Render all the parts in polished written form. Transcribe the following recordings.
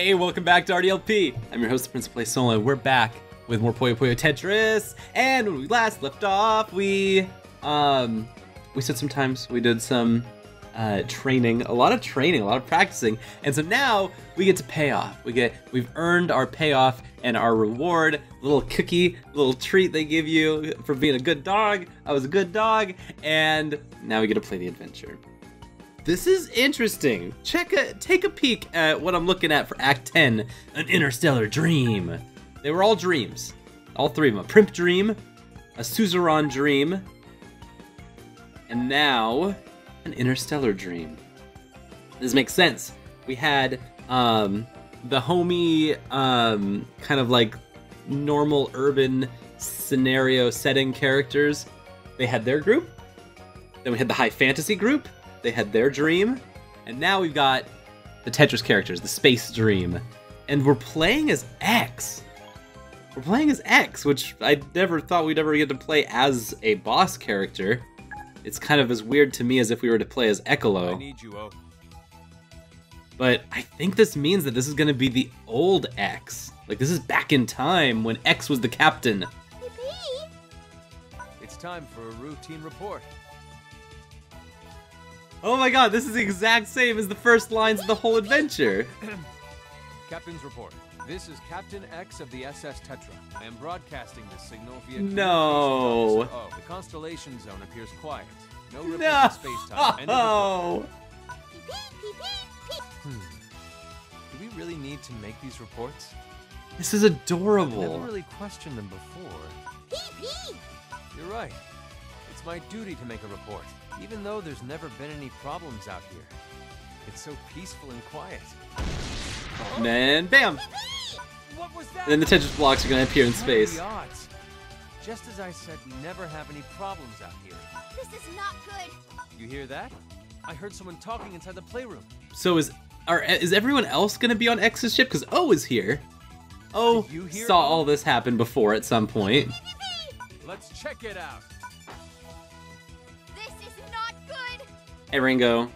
Hey, welcome back to RDLP. I'm your host, the Prince of Play Solo. We're back with more Puyo Puyo Tetris. And when we last left off, we spent some time, we did some training, a lot of practicing. And so now we get to pay off. We've earned our payoff and our reward, a little cookie, little treat they give you for being a good dog. I was a good dog, and now we get to play the adventure. This is interesting. Take a peek at what I'm looking at for Act 10, An Interstellar Dream. They were all dreams. All three of them. A Primp Dream, a Suzerain Dream, and now an Interstellar Dream. This makes sense. We had the homey, kind of like normal urban scenario setting characters. They had their group. Then we had the high fantasy group. They had their dream, and now we've got the Tetris characters, the space dream, and we're playing as X. We're playing as X, which I never thought we'd ever get to play as a boss character. It's kind of as weird to me as if we were to play as Ekolo. I need you, O. But I think this means that this is going to be the old X. Like, this is back in time when X was the captain. It's time for a routine report. Oh my god, this is the exact same as the first lines of the whole adventure. Captain's report. This is Captain X of the SS Tetra. I am broadcasting this signal via No. Oh, the constellation zone appears quiet. No ripples in space-time. End of report. Do we really need to make these reports? This is I've adorable. never really questioned them before. You're right. It's my duty to make a report, even though there's never been any problems out here. It's so peaceful and quiet. And then, bam! What was that? And then the Tetris blocks are gonna appear in What are space. the odds? Just as I said, we never have any problems out here. This is not good. You hear that? I heard someone talking inside the playroom. So is everyone else gonna be on X's ship? Because O is here. O Did you hear saw O? all this happen before at some point. Let's check it out. This is not good. Hey Ringo,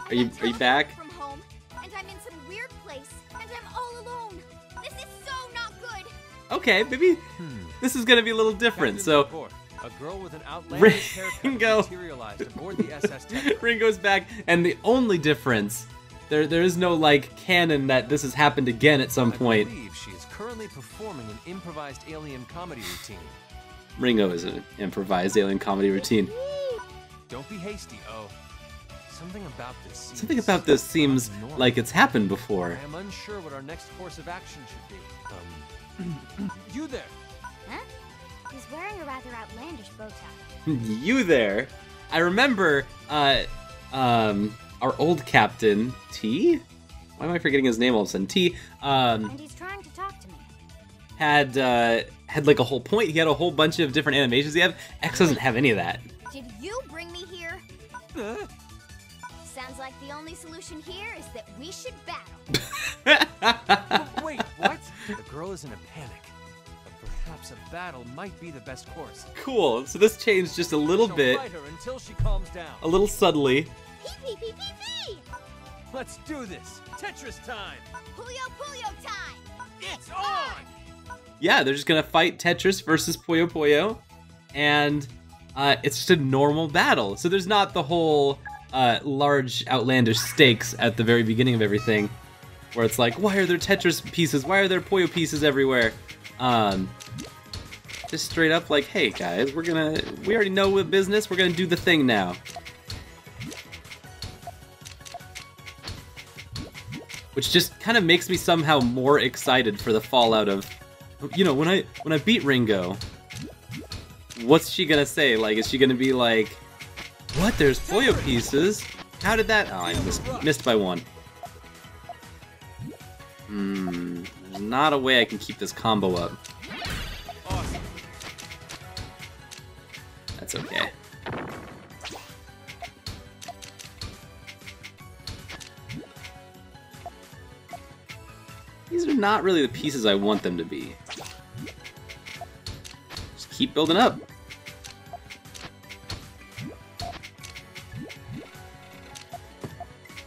are you back? From home, and I'm in some weird place, and I'm all alone. This is so not good. Okay, maybe this is gonna be a little different. Captain's So report. A girl with an outlandish haircut Ringo. materialized aboard the SS Tetra. Ringo's back, and the only difference, there is no like canon that this has happened again at some point. I believe she is currently performing an improvised alien comedy routine. Ringo is an improvised alien comedy routine. Don't be hasty, O. Something about this seems abnormal. like it's happened before. I am unsure what our next course of action should be. You there! Huh? He's wearing a rather outlandish bow tie. You there? I remember, our old captain, T? Why am I forgetting his name all of a sudden? T, And he's trying to talk to me. had like a whole point. He had a whole bunch of different animations he had. X doesn't have any of that. Did you bring me here? Sounds like the only solution here is that we should battle. Wait, what? The girl is in a panic. But perhaps a battle might be the best course. Cool. So this changed just a little So bit, fight her until she calms down. a little subtly. Pee pee pee pee pee! Let's do this! Tetris time! Puyo Puyo time! It's on! Yeah, they're just gonna fight Tetris versus Puyo Puyo, and it's just a normal battle. So there's not the whole large outlandish stakes at the very beginning of everything, where it's like, why are there Tetris pieces? Why are there Puyo pieces everywhere? Just straight up like, hey guys, we already know the business. We're gonna do the thing now. Which just kind of makes me somehow more excited for the fallout of, you know, when I beat Ringo, what's she gonna say? Like, is she gonna be like, what? There's Puyo pieces? How did that? Oh, I missed by one. There's not a way I can keep this combo up. Awesome. That's okay. These are not really the pieces I want them to be. Just keep building up.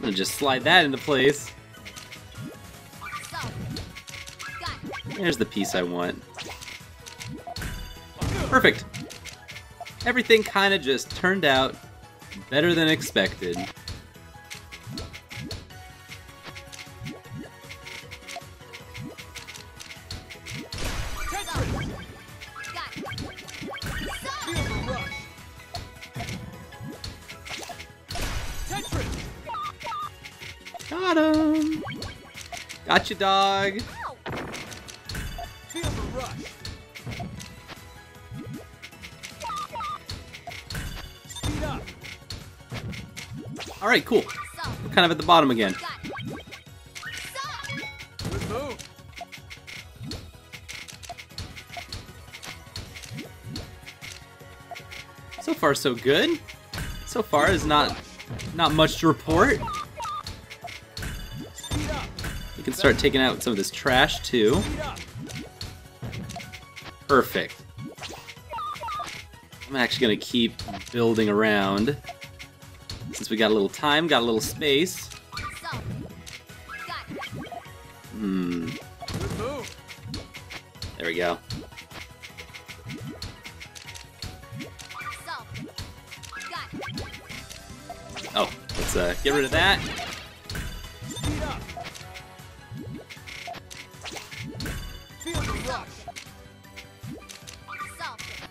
I'm gonna just slide that into place. There's the piece I want. Perfect. Everything kind of just turned out better than expected. Got him! Got you, dog! Feel the rush. Speed up. Alright, cool. We're kind of at the bottom again. Good move. So far, so good. So far, is not much to report. We can start taking out some of this trash too. Perfect. I'm actually gonna keep building around since we got a little time, got a little space. There we go. Oh, let's get rid of that.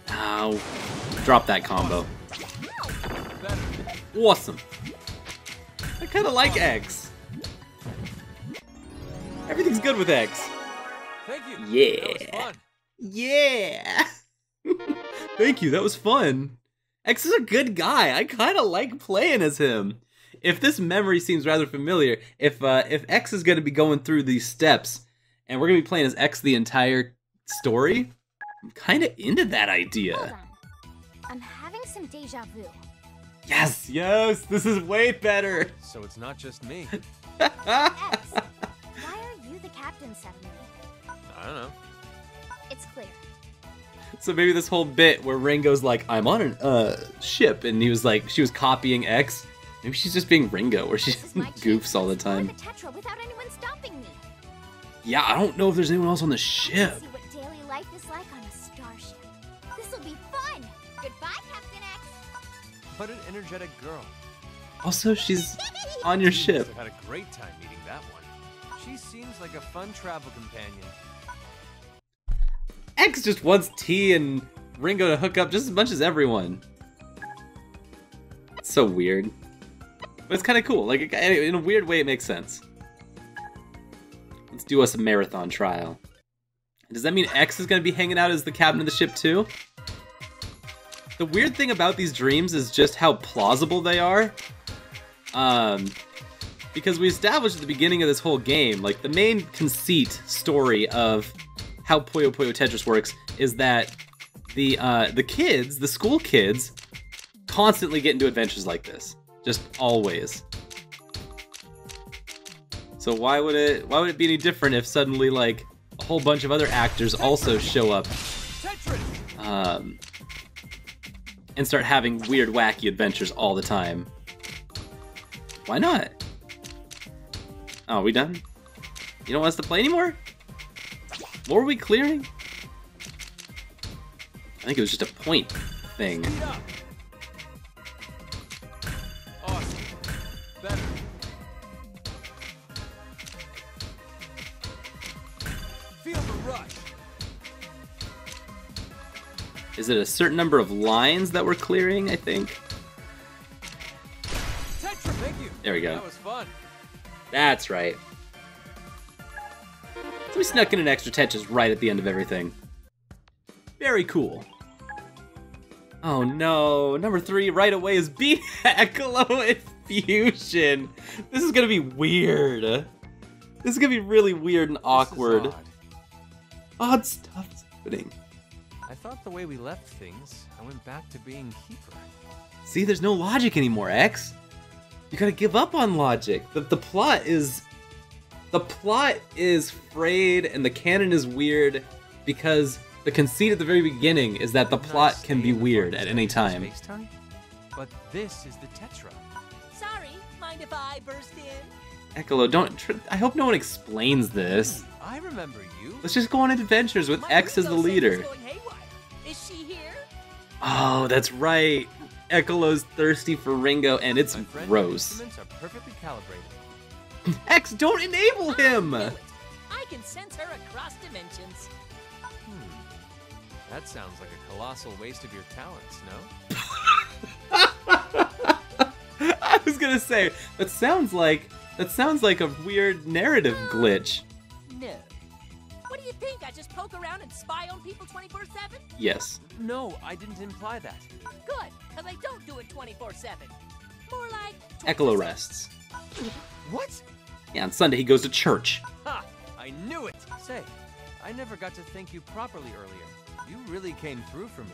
Ow. Drop that combo. Awesome. I kinda like X. Everything's good with X. Thank you. Yeah. That was fun. Yeah. Thank you, that was fun. X is a good guy. I kinda like playing as him. If this memory seems rather familiar, if X is gonna be going through these steps and we're gonna be playing as X the entire story, I'm kinda into that idea. Hold on. I'm having some deja vu. Yes, yes, this is way better. So it's not just me. X, why are you the captain suddenly? I don't know. It's clear. So maybe this whole bit where Ringo's like, I'm on a ship, and he was like, she was copying X. Maybe she's just being Ringo, where she This is my goofs chance all to the time. explore the Tetra without anyone stopping me. Yeah, I don't know if there's anyone else on the ship. See what daily life is like on a starship. This'll be fun. Goodbye, Captain X. But an energetic girl. Also, she's on your She ship. must have had a great time meeting that one. She seems like a fun travel companion. X just wants T and Ringo to hook up just as much as everyone. It's so weird. But it's kind of cool. Like, in a weird way, it makes sense. Let's do us a marathon trial. Does that mean X is going to be hanging out as the captain of the ship too? The weird thing about these dreams is just how plausible they are. Because we established at the beginning of this whole game, like, the main conceit story of how Puyo Puyo Tetris works is that the kids, the school kids, constantly get into adventures like this. Just always. So why would it be any different if suddenly, like, a whole bunch of other actors also show up and start having weird, wacky adventures all the time? Why not? Oh, are we done? You don't want us to play anymore? What were we clearing? I think it was just a point thing. Awesome. Better. Feel the rush. Is it a certain number of lines that we're clearing, I think? Tetra, thank you. There we go. That was fun. That's right. So we snuck in an extra Tetris right at the end of everything. Very cool. Oh no, number 3 right away is B Ecolo Infusion. This is gonna be weird. This is gonna be really weird and awkward. This is Odd stuff's happening. I thought the way we left things, I went back to being keeper. See, there's no logic anymore, X. You gotta give up on logic. The plot is frayed and the canon is weird because the conceit at the very beginning is that the plot can be weird at any time. Space-time? But this is the Tetra. Sorry, mind if I burst in? Ekolo, I hope no one explains this. I remember you. Let's just go on adventures with X as the leader. Is she here? Oh, that's right. Ekolo's thirsty for Ringo, and it's My friend, gross. instruments are perfectly calibrated. X, don't enable him! I can sense her across dimensions. That sounds like a colossal waste of your talents, no? I was gonna say, that sounds like a weird narrative glitch. No. What do you think? I just poke around and spy on people 24/7? Yes. No, I didn't imply that. Good, because I don't do it 24/7. More like Ekolo rests. What? Yeah, on Sunday he goes to church. Ha! I knew it! Say, I never got to thank you properly earlier. You really came through for me.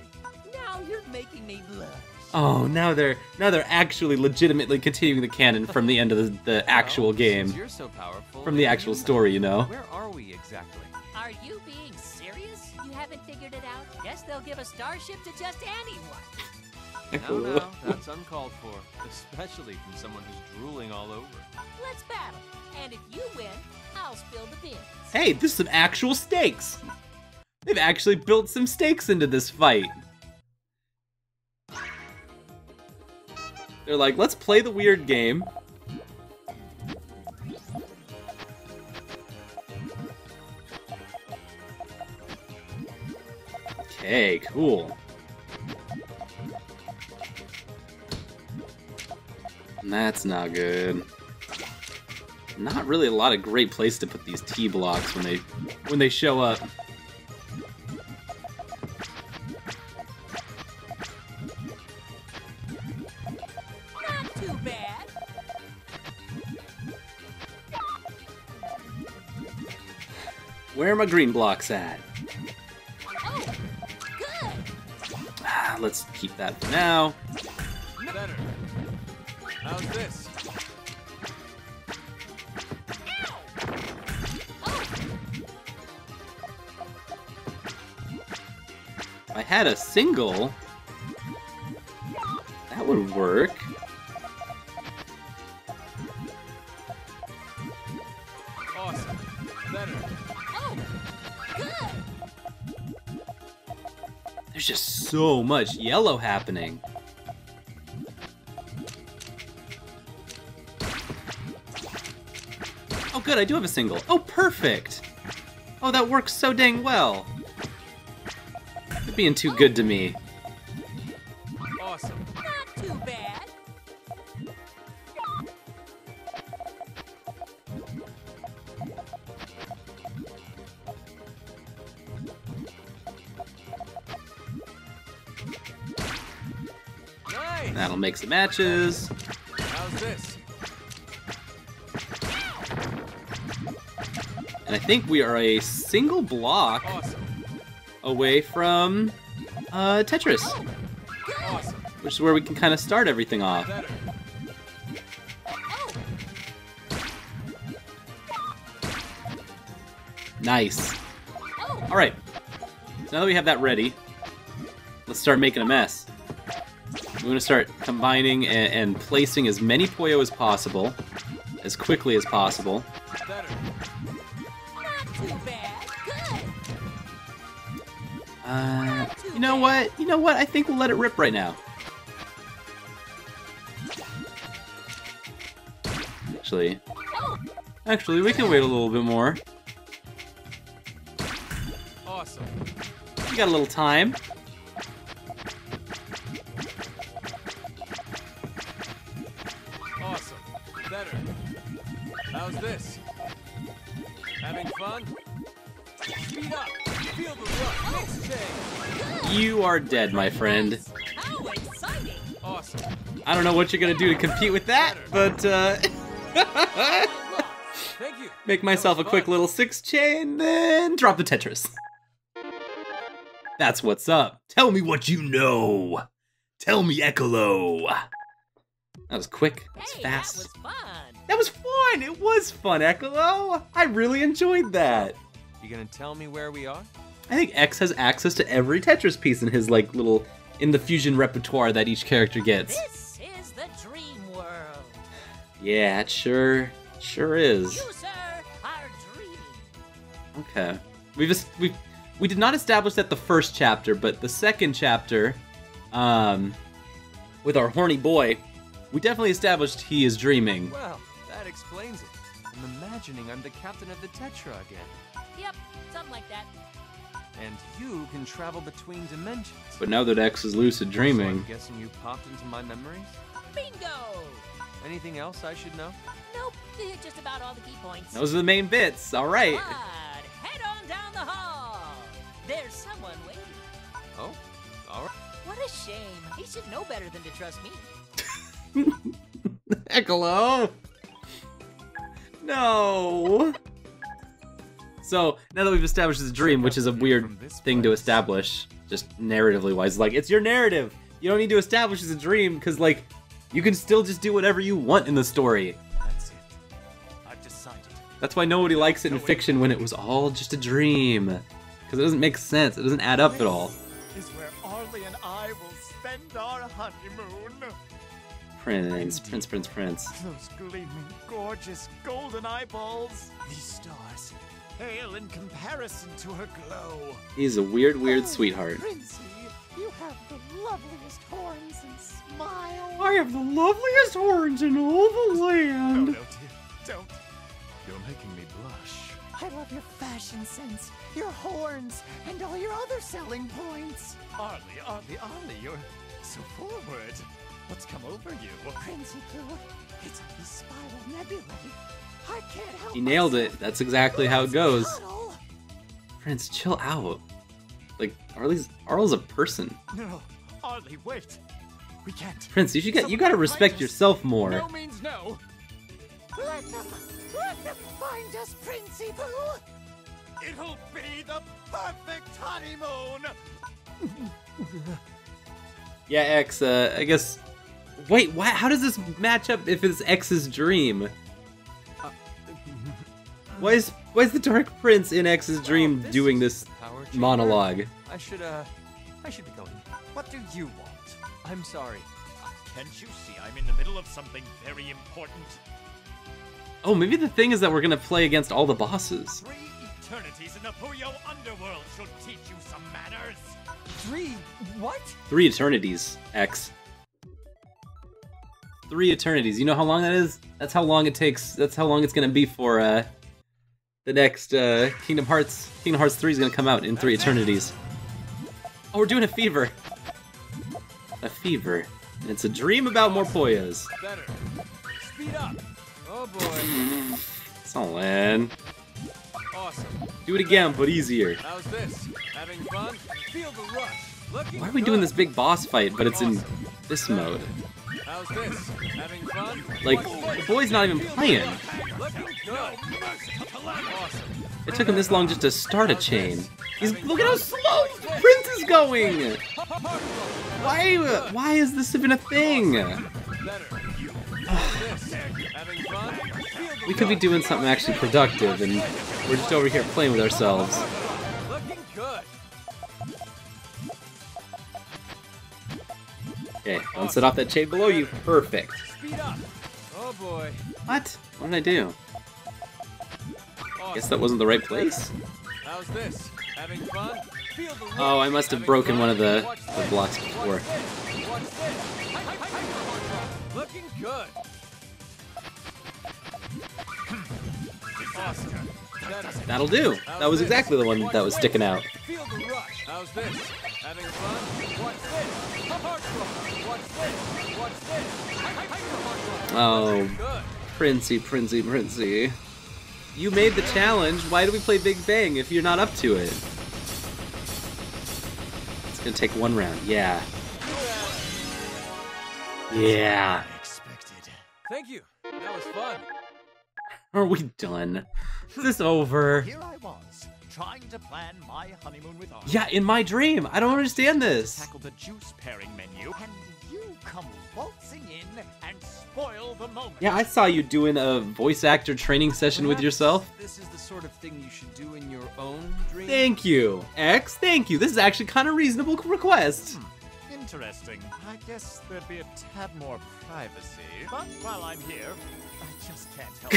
Now you're making me blush. Oh, now they're actually legitimately continuing the canon from the end of the actual Well, game. Since you're so powerful, From the actual story, you know. Where are we exactly? Are you being serious? You haven't figured it out? Guess they'll give a starship to just anyone. No, that's uncalled for, especially from someone who's drooling all over. Let's battle. And if you win, I'll spill the beans. Hey, this is some actual stakes. They've actually built some stakes into this fight. They're like, let's play the weird game. Okay, cool. That's not good. Not really a lot of great place to put these T blocks when they show up. Not too bad. Where are my green blocks at? Oh, good. Let's keep that for now. Better. How's this? If I had a single, that would work. Awesome. Better. Oh, good. There's just so much yellow happening. Oh good, I do have a single. Oh, perfect! Oh, that works so dang well. You're being too good to me. Awesome. Not too bad. Nice. That'll make some matches. How's this? And I think we are a single block Awesome. away from Tetris, Awesome. which is where we can kind of start everything off. Better. Nice. All right. So now that we have that ready, let's start making a mess. We're going to start combining and placing as many Puyo as possible, as quickly as possible. Better. Not too bad. Good. You know what? You know what? I think we'll let it rip right now. Actually, we can wait a little bit more. Awesome. We got a little time. Awesome. Better. How's this? Having fun? Speed up. Feel the rush. Next change. You are dead, my friend. How exciting. Awesome. I don't know what you're gonna do to compete with that, but Thank you. make myself a That was quick fun. little 6-chain, then drop the Tetris. That's what's up. Tell me what you know. Tell me, Ekolo. That was quick. That was Hey, fast. that was fun. That was fun. It was fun, Ekolo. I really enjoyed that. You gonna tell me where we are? I think X has access to every Tetris piece in his in the fusion repertoire that each character gets. This is the dream world. Yeah, it sure Sure is. You, sir, are dreaming. Okay. We did not establish that the first chapter, but the second chapter, with our horny boy, we definitely established he is dreaming. Well, that explains it. I'm imagining I'm the captain of the Tetra again. Yep, something like that. And you can travel between dimensions. But now that X is lucid So dreaming, I'm guessing you popped into my memories? Bingo! Anything else I should know? Nope, you hit just about all the key points. those are the main bits. All right. But head on down the hall. There's someone waiting. Oh, alright. What a shame. He should know better than to trust me. Hello. No. So now that we've established his dream, which is a weird thing to establish, just narratively wise, like it's your narrative. You don't need to establish it's a dream because like you can still just do whatever you want in the story. That's it. I've decided. That's why nobody likes it in fiction when it was all just a dream, because it doesn't make sense. It doesn't add up at all. This is where Arlie and I will spend our honeymoon. Prince. Those gleaming, gorgeous, golden eyeballs. These stars, pale in comparison to her glow. He's a weird sweetheart. Princey, you have the loveliest horns and smile. I have the loveliest horns in all the No, land. dear, don't. You're making me blush. I love your fashion sense, your horns, and all your other selling points. Arlie, you're so forward. What's come over you? Princey Blue, it's a spiral nebulae. I can't help He nailed it. myself. That's exactly how it goes. Cuddle. Prince, chill out. Like Arle's a person. No, Arlie, wait. We can't. Prince, you gotta respect yourself more. No means no. Let them find us, Princey Boo. It'll be the perfect honeymoon. Yeah, X. I guess. Wait, how does this match up if it's X's dream? Why is the Dark Prince in X's dream this doing is this the power chamber. monologue? I should be going. What do you want? I'm sorry. Can't you see I'm in the middle of something very important? Oh, maybe the thing is that we're gonna play against all the bosses. 3 eternities in the Puyo underworld should teach you some manners. 3 what? 3 eternities, X. 3 eternities. You know how long that is? That's how long it takes. That's how long it's gonna be for the next Kingdom Hearts. Kingdom Hearts 3 is gonna come out in 3 eternities. Oh, we're doing a fever. A fever. And it's a dream about more Poyos. Better. Speed up. Oh boy. Solon. Awesome. Do it again, but easier. How's this? Having fun? Feel the rush. Looking Why are we doing good. this big boss fight, but it's in this mode? How's this? Having fun? Like, the boy's not even playing. Looking good. Awesome. It took him this long just to start a chain. Look at how slow Prince is going! Why is this even a thing? Better. How's this? Having fun? Feel the We could be doing something actually productive, and we're just over here playing with ourselves. Looking good. Okay, don't set off that chain below you. Perfect. Speed up. Oh boy. What? What did I do? Awesome. Guess that wasn't the right place? How's this? Having fun? Feel the rush. Oh, I must have Having broken fun? one of the Watch this. blocks Watch before. this. Watch this. Looking good. Awesome. Better. That'll do. That was exactly the one that was sticking out. Feel the rush. How's this? Having fun? Watch this. Hard rock. Watch this. Watch this. Hard rock. Oh, Good. Princey. You made the challenge. Why do we play Big Bang if you're not up to it? It's gonna take one round. Yeah. Yeah. Expected. Thank you. That was fun. Are we done? Is this over? Here I was, trying to plan my honeymoon with Arlie. Yeah, in my dream. I don't understand this. Tackle the juice pairing menu, and you come waltzing in and spoil the moment. Yeah, I saw you doing a voice actor training session with Perhaps yourself. This is the sort of thing you should do in your own dream. Thank you, X. Thank you. This is actually kind of reasonable request. In interesting. I guess there'd be a tad more privacy. But while I'm here, I just can't help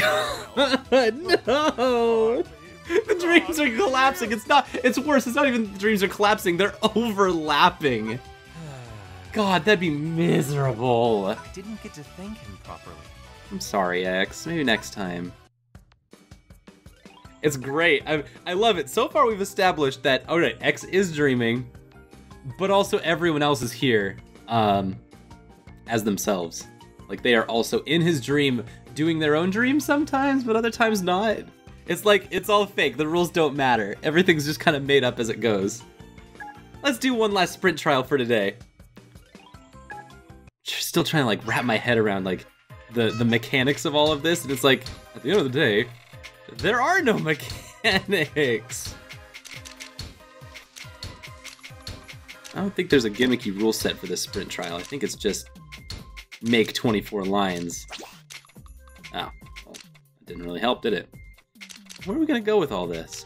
myself. No! The dreams are collapsing. It's not. It's worse. It's not even the dreams are collapsing. They're overlapping. God, that'd be miserable. I didn't get to thank him properly. I'm sorry, X. Maybe next time. It's great. I love it. So far, we've established that, alright, X is dreaming, but also everyone else is here as themselves. Like, they are also in his dream doing their own dream sometimes, but other times not. It's like, it's all fake. The rules don't matter. Everything's just kind of made up as it goes. Let's do one last sprint trial for today. Still trying to, like, wrap my head around, like, the mechanics of all of this, and it's like, at the end of the day, there are no mechanics. I don't think there's a gimmicky rule set for this sprint trial. I think it's just make 24 lines. Oh, well, that didn't really help, did it? Where are we gonna go with all this?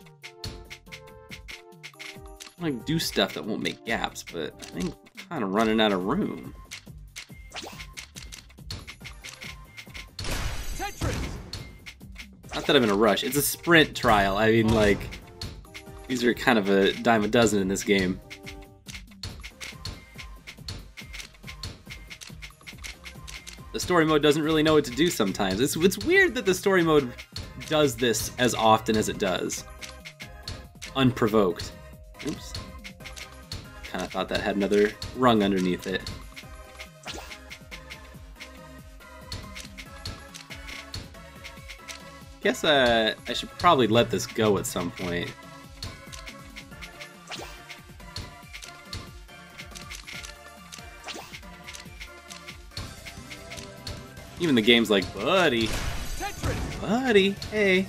I like do stuff that won't make gaps, but I think I'm kind of running out of room. Tetris! Not that I'm in a rush. It's a sprint trial. I mean, like, these are kind of a dime a dozen in this game. The story mode doesn't really know what to do sometimes. It's weird that the story mode does this as often as it does. Unprovoked. Oops. Kind of thought that had another rung underneath it. Guess I should probably let this go at some point. Even the game's like, buddy. Tetris! Buddy, hey.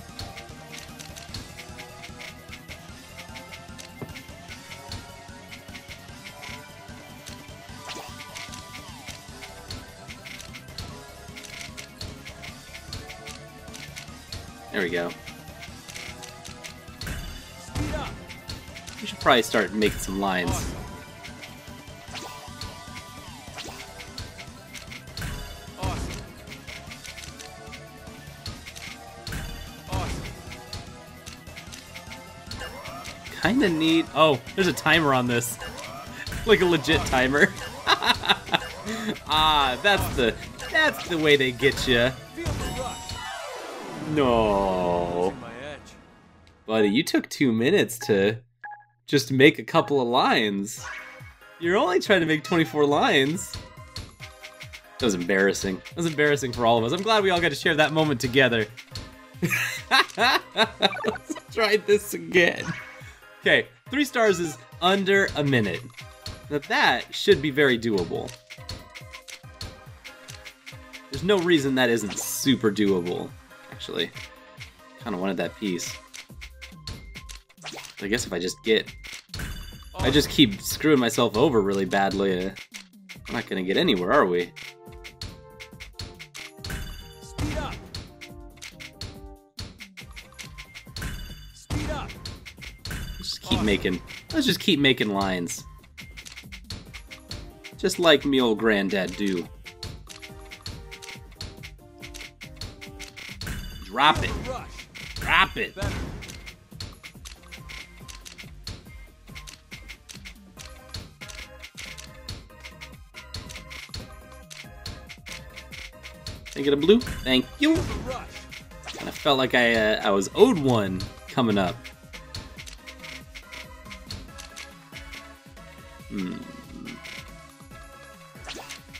There we go. Speed up! We should probably start making some lines. Awesome. Awesome. Kinda neat. Oh, there's a timer on this. Like a legit timer. Ah, that's the way they get you. Feel the rush. No. Losing my edge. Buddy, you took 2 minutes to just make a couple of lines. You're only trying to make 24 lines. That was embarrassing. That was embarrassing for all of us. I'm glad we all got to share that moment together. Let's try this again. Okay, 3 stars is under a minute. Now that should be very doable. There's no reason that isn't super doable. Actually, kind of wanted that piece. I guess if I just keep screwing myself over really badly, I'm not gonna get anywhere, are we? Speed up! Speed up! Let's just keep making lines. Just like me old granddad do. Drop it. Rush. Drop it. Better. Can I get a blue? Thank you. The rush. And I felt like I was owed one coming up.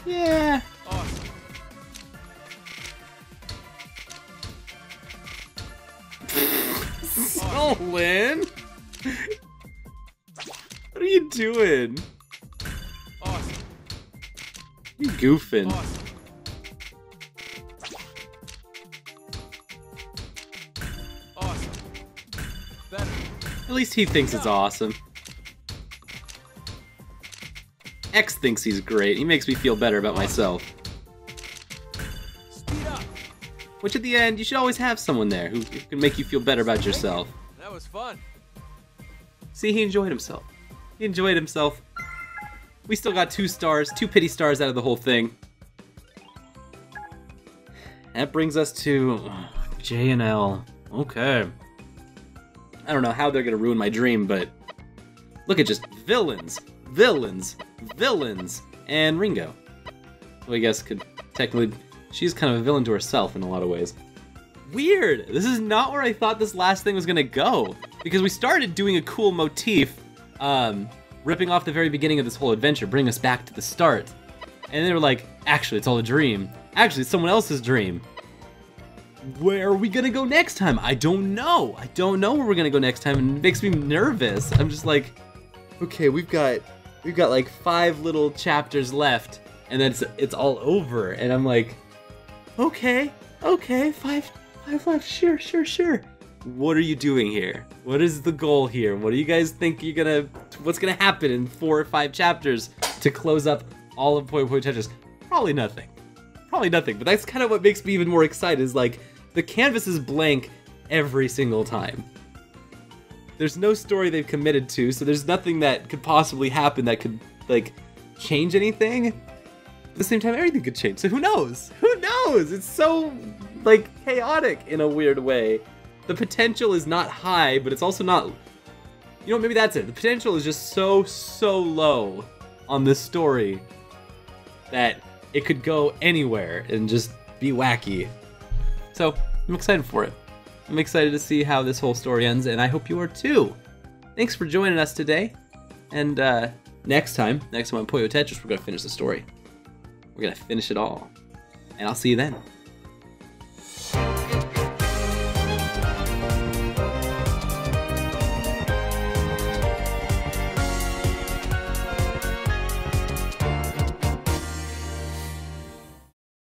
Yeah. Awesome. Solin! What are you doing? Awesome. You goofing. Awesome. Awesome. Better. At least he thinks it's awesome. X thinks he's great. He makes me feel better about myself. Speed up. Which at the end, you should always have someone there who can make you feel better about yourself. That was fun. See, he enjoyed himself. He enjoyed himself. We still got 2 stars, 2 pity stars out of the whole thing. That brings us to J and L. Okay. I don't know how they're gonna ruin my dream, but look at just villains, villains, villains, and Ringo. Who I guess could technically, she's kind of a villain to herself in a lot of ways. Weird! This is not where I thought this last thing was gonna go, because we started doing a cool motif, ripping off the very beginning of this whole adventure, bring us back to the start. And they were like, actually, it's all a dream. Actually, it's someone else's dream. Where are we gonna go next time? I don't know. I don't know where we're gonna go next time, and it makes me nervous. I'm just like, okay, we've got like 5 little chapters left, and then it's all over. And I'm like, okay, 5 left, sure. What are you doing here? What is the goal here? What do you guys think what's gonna happen in 4 or 5 chapters to close up all of Puyo Puyo Tetris? Probably nothing, but that's kind of what makes me even more excited, is like, the canvas is blank every single time. There's no story they've committed to, so there's nothing that could possibly happen that could, like, change anything. At the same time, everything could change, so who knows? Who knows? It's so, like, chaotic in a weird way. The potential is not high, but it's also not... You know, maybe that's it. The potential is just so low on this story that it could go anywhere and just be wacky. So, I'm excited for it. I'm excited to see how this whole story ends, and I hope you are too. Thanks for joining us today. And next time on Puyo Tetris, we're going to finish the story. We're going to finish it all. And I'll see you then.